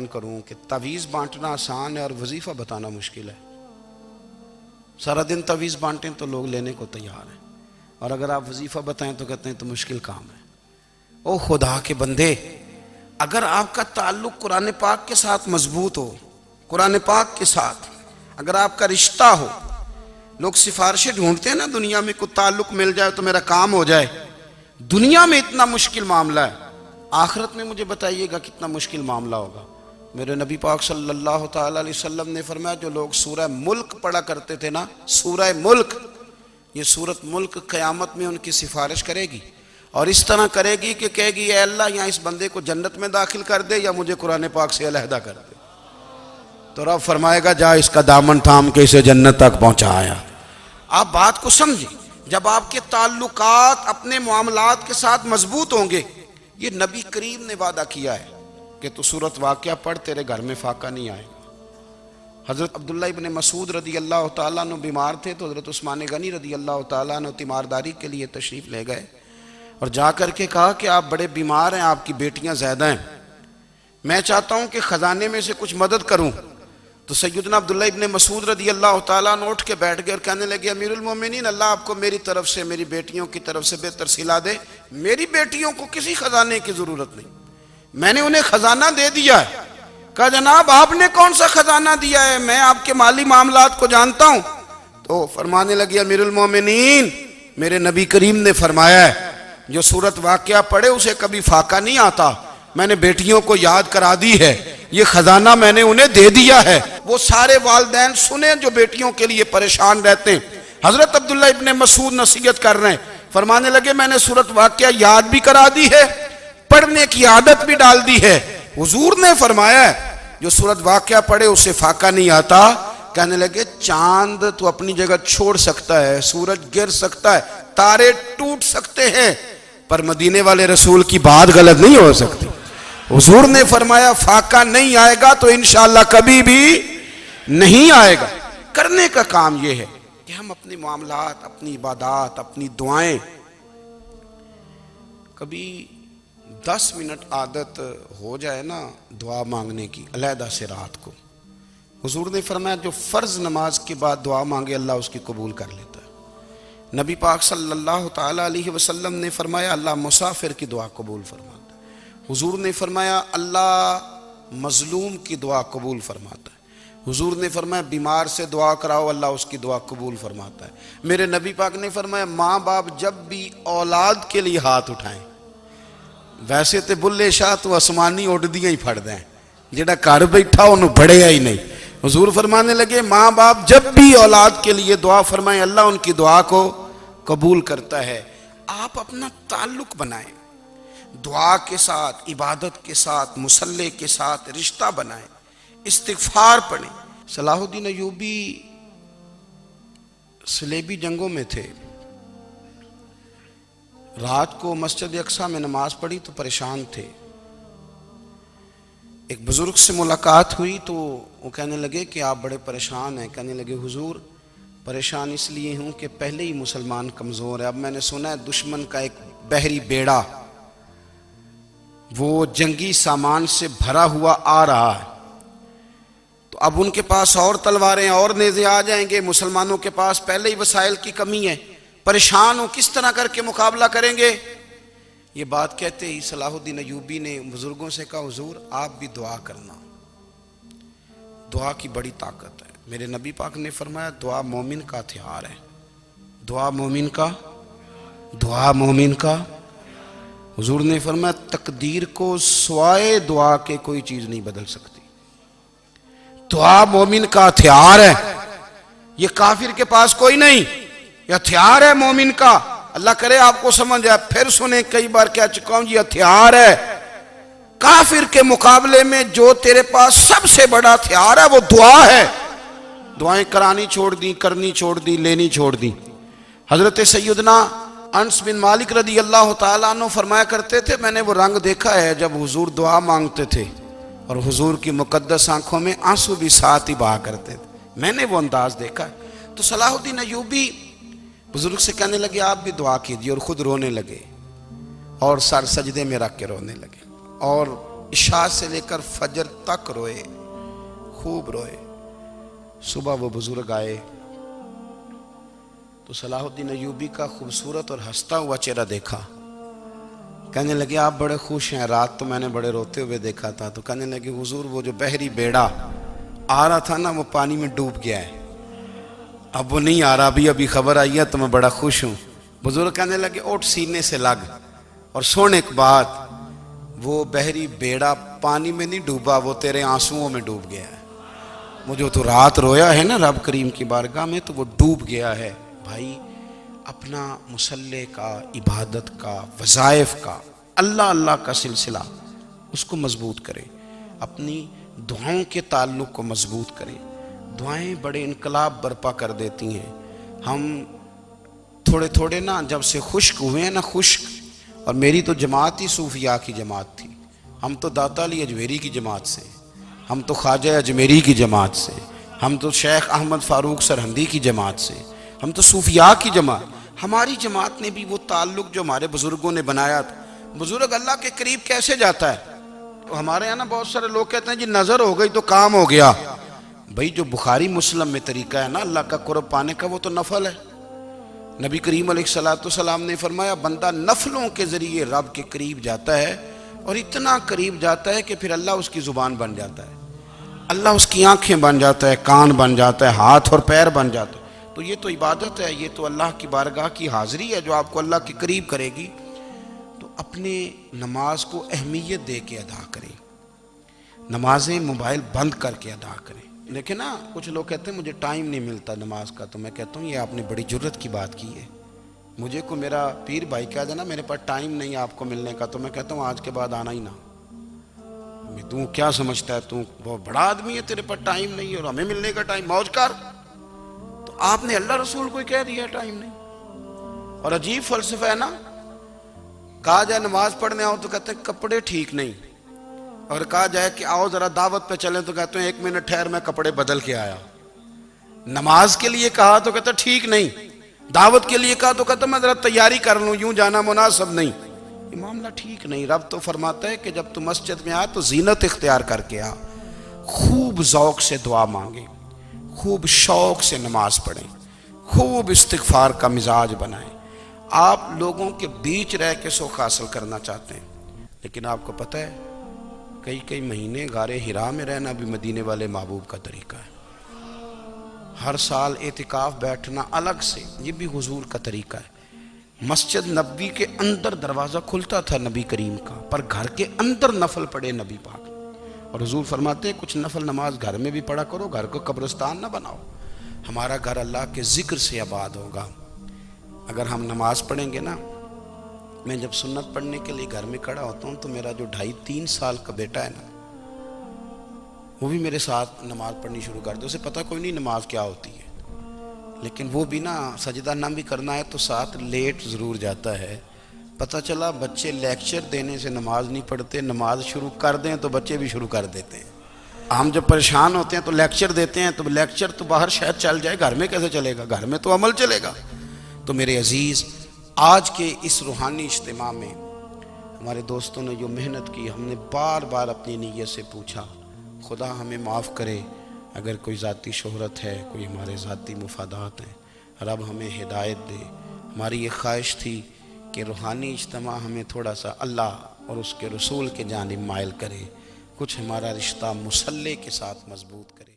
करूं कि तवीज़ बांटना आसान है और वजीफ़ा बताना मुश्किल है। सारा दिन तवीज़ बांटें तो लोग लेने को तैयार हैं, और अगर आप वजीफ़ा बताएं तो कहते हैं तो मुश्किल काम है। ओ खुदा के बंदे, अगर आपका ताल्लुक कुरान पाक के साथ मजबूत हो, कुरान पाक के साथ अगर आपका रिश्ता हो, लोग सिफारिशें ढूंढते हैं ना दुनिया में, कोई ताल्लुक मिल जाए तो मेरा काम हो जाए। दुनिया में इतना मुश्किल मामला है, आखिरत में मुझे बताइएगा कितना मुश्किल मामला होगा। मेरे नबी पाक सल्लल्लाहु ताला अलैहि वसल्लम ने फरमाया, जो लोग सूरह मुल्क पढ़ा करते थे ना, सूरह मुल्क, ये सूरत मुल्क क़यामत में उनकी सिफारिश करेगी, और इस तरह करेगी कि कहेगी ए अल्लाह, यहाँ इस बंदे को जन्नत में दाखिल कर दे या मुझे कुरान पाक से अलहदा कर दे। तो रब फरमाएगा जा इसका दामन थाम के इसे जन्नत तक पहुँचाया। आप बात को समझिए, जब आपके ताल्लुकात अपने मामलात के साथ मजबूत होंगे, ये नबी करीम ने वादा किया है कि तू सूरत वाक़या पढ़, तेरे घर में फाका नहीं आएगा। हज़रत अब्दुल्ला इब्न मसूद रदी अल्लाह ताला अन्हु बीमार थे, तो हज़रत उस्मान गनी रदी अल्लाह ताला अन्हु तीमारदारी के लिए तशरीफ़ ले गए और जा कर के कहा कि आप बड़े बीमार हैं, आपकी बेटियां ज़्यादा हैं, मैं चाहता हूँ कि ख़जाने में से कुछ मदद करूँ। तो सैयदना अब्दुल्ला इब्न मसूद रदी अल्लाह ताला अन्हु उठ के बैठ गए और कहने लगे, अमीरुल मोमिनीन, अल्लाह आपको मेरी तरफ से, मेरी बेटियों की तरफ से बेहतर सिला दे। मेरी बेटियों को किसी खजाने की ज़रूरत नहीं, मैंने उन्हें खजाना दे दिया है। कहा जनाब आपने कौन सा खजाना दिया है, मैं आपके माली मामलात को जानता हूं। तो फरमाने लगे, अमीरुल मोमिनीन, मेरे नबी करीम ने फरमाया है जो सूरत वाक़या पढ़े उसे कभी फाका नहीं आता, मैंने बेटियों को याद करा दी है, ये खजाना मैंने उन्हें दे दिया है। वो सारे वालिदैन सुने जो बेटियों के लिए परेशान रहते हैं। हजरत अब्दुल्ला इब्ने मसूद नसीहत कर रहे हैं, फरमाने लगे मैंने सूरत वाक़या याद भी करा दी है, पढ़ने की आदत भी डाल दी है। हुजूर ने फरमाया है जो सूरत वाक़या पढ़े उसे फाका नहीं आता। कहने लगे चांद तो अपनी जगह छोड़ सकता है, सूरज गिर सकता है, तारे टूट सकते हैं, पर मदीने वाले रसूल की बात गलत नहीं हो सकती। हुजूर ने फरमाया फाका नहीं आएगा तो इंशाअल्लाह कभी भी नहीं आएगा। करने का काम यह है कि हम अपने मामलात, अपनी इबादत, अपनी दुआएं, कभी 10 मिनट आदत हो जाए ना दुआ मांगने की अलहदा से रात को। हुजूर ने फरमाया जो फ़र्ज नमाज के बाद दुआ मांगे अल्लाह उसकी कबूल कर लेता है। नबी पाक सल्लल्लाहु ताला अलैहि वसल्लम ने फरमाया अल्लाह मुसाफिर की दुआ कबूल फरमाता है। हुजूर ने फरमाया अल्लाह मजलूम की दुआ कबूल फरमाता है। हुजूर ने फरमाया बीमार से दुआ कराओ अल्लाह उसकी दुआ कबूल फरमाता है। मेरे नबी पाक ने फरमाया माँ बाप जब भी औलाद के लिए हाथ उठाएं, वैसे तो बुल्ले शाह तो आसमानी उड़दियां ही फड़ दें, जेड़ा घर बैठा उन्होंने बढ़िया ही नहीं। हुजूर फरमाने लगे माँ बाप जब भी औलाद के लिए दुआ फरमाएं अल्लाह उनकी दुआ को कबूल करता है। आप अपना ताल्लुक बनाएं दुआ के साथ, इबादत के साथ, मुसल्ले के साथ रिश्ता बनाएं, इस्तिगफार पढ़ें। सलाहुद्दीन अय्यूबी सलेबी जंगों में थे, रात को मस्जिद अक्सा में नमाज पढ़ी तो परेशान थे। एक बुजुर्ग से मुलाकात हुई तो वो कहने लगे कि आप बड़े परेशान हैं। कहने लगे हुजूर परेशान इसलिए हूँ कि पहले ही मुसलमान कमज़ोर है, अब मैंने सुना है दुश्मन का एक बहरी बेड़ा वो जंगी सामान से भरा हुआ आ रहा है, तो अब उनके पास और तलवारें और नेज़े आ जाएंगे, मुसलमानों के पास पहले ही वसाइल की कमी है, परेशान हो, किस तरह करके मुकाबला करेंगे। ये बात कहते ही सलाहुद्दीन अय्यूबी ने बुजुर्गों से कहा हुजूर आप भी दुआ करना, दुआ की बड़ी ताकत है। मेरे नबी पाक ने फरमाया दुआ मोमिन का हथियार है, दुआ मोमिन का, दुआ मोमिन का। हुजूर ने फरमाया तकदीर को सिवाय दुआ के कोई चीज नहीं बदल सकती, दुआ मोमिन का हथियार है, ये काफिर के पास कोई नहीं, ये हथियार है मोमिन का। अल्लाह करे आपको समझ आए, फिर सुने, कई बार कह चुका हूं ये हथियार है। काफिर के मुकाबले में जो तेरे पास सबसे बड़ा हथियार है वो दुआ है। दुआएं करानी छोड़ दी, करनी छोड़ दी, लेनी छोड़ दी। हजरत सैयदना अनस बिन मालिक रदी अल्लाह ताला अन्हु फरमाया करते थे, मैंने वो रंग देखा है जब हुजूर दुआ मांगते थे और हुजूर की मुकद्दस आंखों में आंसू भी साथ ही बहा करते थे, मैंने वो अंदाज देखा है। तो सलाहुद्दीन अय्यूबी बुजुर्ग से कहने लगे आप भी दुआ कीजिए, और खुद रोने लगे और सर सजदे में रख के रोने लगे और इशा से लेकर फजर तक रोए, खूब रोए। सुबह वो बुजुर्ग आए तो सलाहुद्दीन अयूबी का खूबसूरत और हंसता हुआ चेहरा देखा। कहने लगे आप बड़े खुश हैं, रात तो मैंने बड़े रोते हुए देखा था। तो कहने लगे हुजूर वो जो बहरी बेड़ा आ रहा था ना वो पानी में डूब गया है, अब वो नहीं आ रहा, अभी अभी खबर आई है तो मैं बड़ा खुश हूँ। बुजुर्ग कहने लगे उठ सीने से लग, और सोने के बाद वो बहरी बेड़ा पानी में नहीं डूबा, वो तेरे आंसुओं में डूब गया है। वो जो तू रात रोया है ना रब करीम की बारगाह में, तो वो डूब गया है। भाई अपना मुसल्ले का, इबादत का, वज़ाइफ का, अल्लाह अल्लाह का सिलसिला उसको मजबूत करें, अपनी दुआओं के ताल्लुक़ को मजबूत करें। दुआएं बड़े इनकलाब बर्पा कर देती हैं। हम थोड़े थोड़े ना जब से खुश्क हुए हैं ना, खुश्क, और मेरी तो जमात ही सूफिया की जमात थी। हम तो दाता अली अजमेरी की जमात से, हम तो ख्वाजा अजमेरी की जमात से, हम तो शेख अहमद फ़ारूक सरहंदी की जमात से, हम तो सूफिया की जमात। हमारी जमात ने भी वो ताल्लुक़ जो हमारे बुज़ुर्गों ने बनाया था। बुज़ुर्ग अल्लाह के करीब कैसे जाता है? तो हमारे यहाँ ना बहुत सारे लोग कहते हैं जी नज़र हो गई तो काम हो गया। भाई जो बुखारी मुस्लिम में तरीका है ना अल्लाह का कुर्ब पाने का, वो तो नफल है। नबी करीम अलैहिस्सलाम ने फरमाया बंदा नफलों के ज़रिए रब के करीब जाता है, और इतना करीब जाता है कि फिर अल्लाह उसकी ज़ुबान बन जाता है, अल्लाह उसकी आंखें बन जाता है, कान बन जाता है, हाथ और पैर बन जाता है। तो ये तो इबादत है, ये तो अल्लाह की बारगाह की हाज़िरी है जो आपको अल्लाह के करीब करेगी। तो अपने नमाज को अहमियत दे के अदा करें, नमाजें मोबाइल बंद करके अदा करें। देखिए ना कुछ लोग कहते हैं मुझे टाइम नहीं मिलता नमाज का, तो मैं कहता हूँ ये आपने बड़ी जुर्रत की बात की है। मुझे को मेरा पीर भाई कह देना मेरे पास टाइम नहीं आपको मिलने का, तो मैं कहता हूँ आज के बाद आना ही ना। तू क्या समझता है, तू बहुत बड़ा आदमी है, तेरे पास टाइम नहीं है और हमें मिलने का टाइम, मौज कर। तो आपने अल्लाह रसूल को कह दिया टाइम नहीं। और अजीब फलसफा है ना, कहा जाए नमाज पढ़ने आओ तो कहते हैं कपड़े ठीक नहीं, और कहा जाए कि आओ जरा दावत पे चलें तो कहते हैं 1 मिनट ठहर मैं कपड़े बदल के आया। नमाज के लिए कहा तो कहते ठीक नहीं, दावत के लिए कहा तो कहते मैं जरा तैयारी कर लूं, यूं जाना मुनासिब नहीं। ये मामला ठीक नहीं। रब तो फरमाता है कि जब तू मस्जिद में आ तो जीनत इख्तियार करके आ, खूब ज़ौक़ से दुआ मांगे, खूब शौक़ से नमाज पढ़ें, खूब इस्तिग़फ़ार का मिजाज बनाएं। आप लोगों के बीच रह के सुख हासिल करना चाहते हैं, लेकिन आपको पता है कई कई महीने गारे हिरा में रहना भी मदीने वाले महबूब का तरीका है। हर साल एतिकाफ बैठना अलग से, ये भी हुजूर का तरीका है। मस्जिद नबी के अंदर दरवाज़ा खुलता था नबी करीम का, पर घर के अंदर नफल पढ़े नबी पाक। और हुजूर फरमाते हैं कुछ नफल नमाज घर में भी पढ़ा करो, घर को कब्रिस्तान ना बनाओ। हमारा घर अल्लाह के ज़िक्र से आबाद होगा अगर हम नमाज पढ़ेंगे ना। मैं जब सुन्नत पढ़ने के लिए घर में खड़ा होता हूँ तो मेरा जो 2.5-3 साल का बेटा है ना, वो भी मेरे साथ नमाज पढ़नी शुरू कर दे। उसे पता कोई नहीं नमाज क्या होती है, लेकिन वो भी ना सजदा ना भी करना है तो साथ लेट ज़रूर जाता है। पता चला बच्चे लेक्चर देने से नमाज नहीं पढ़ते, नमाज शुरू कर दें तो बच्चे भी शुरू कर देते हैं। हम जब परेशान होते हैं तो लेक्चर देते हैं, तो लेक्चर तो बाहर शायद चल जाए, घर में कैसे चलेगा? घर में तो अमल चलेगा। तो मेरे अजीज़, आज के इस रूहानी इज्तिमा में हमारे दोस्तों ने जो मेहनत की, हमने बार बार अपनी नीयत से पूछा खुदा हमें माफ़ करे अगर कोई ज़ाती शोहरत है, कोई हमारे ज़ाती मुफादात हैं, रब हमें हिदायत दे। हमारी ये ख्वाहिश थी कि रूहानी इज्तिमा हमें थोड़ा सा अल्लाह और उसके रसूल के जानिब माइल करे, कुछ हमारा रिश्ता मुसल्ले के साथ मजबूत करे।